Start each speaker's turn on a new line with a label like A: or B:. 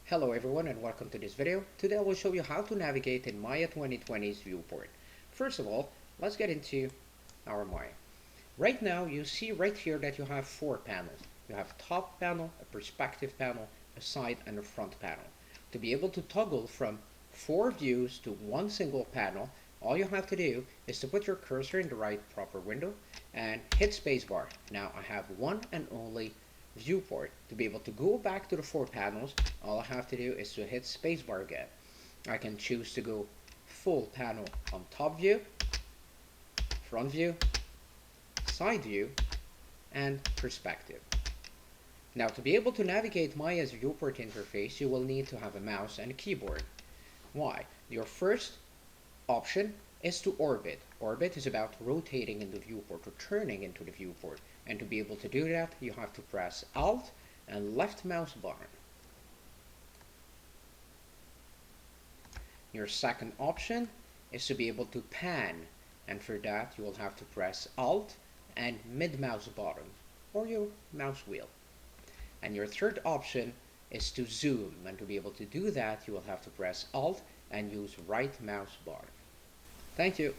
A: Hello everyone and welcome to this video. Today I will show you how to navigate in Maya 2020's viewport. First of all, let's get into our Maya. Right now you see right here that you have four panels. You have a top panel, a perspective panel, a side and a front panel. To be able to toggle from four views to one single panel, all you have to do is to put your cursor in the right proper window and hit spacebar. Now I have one and only viewport. To be able to go back to the four panels, all I have to do is to hit spacebar again. I can choose to go full panel on top view, front view, side view, and perspective. Now to be able to navigate Maya's viewport interface, you will need to have a mouse and a keyboard. Why? Your first option is to orbit. Orbit is about rotating in the viewport or turning into the viewport. And to be able to do that, you have to press Alt and left mouse button. Your second option is to be able to pan. And for that, you will have to press Alt and mid mouse button or your mouse wheel. And your third option is to zoom. And to be able to do that, you will have to press Alt and use right mouse button. Thank you.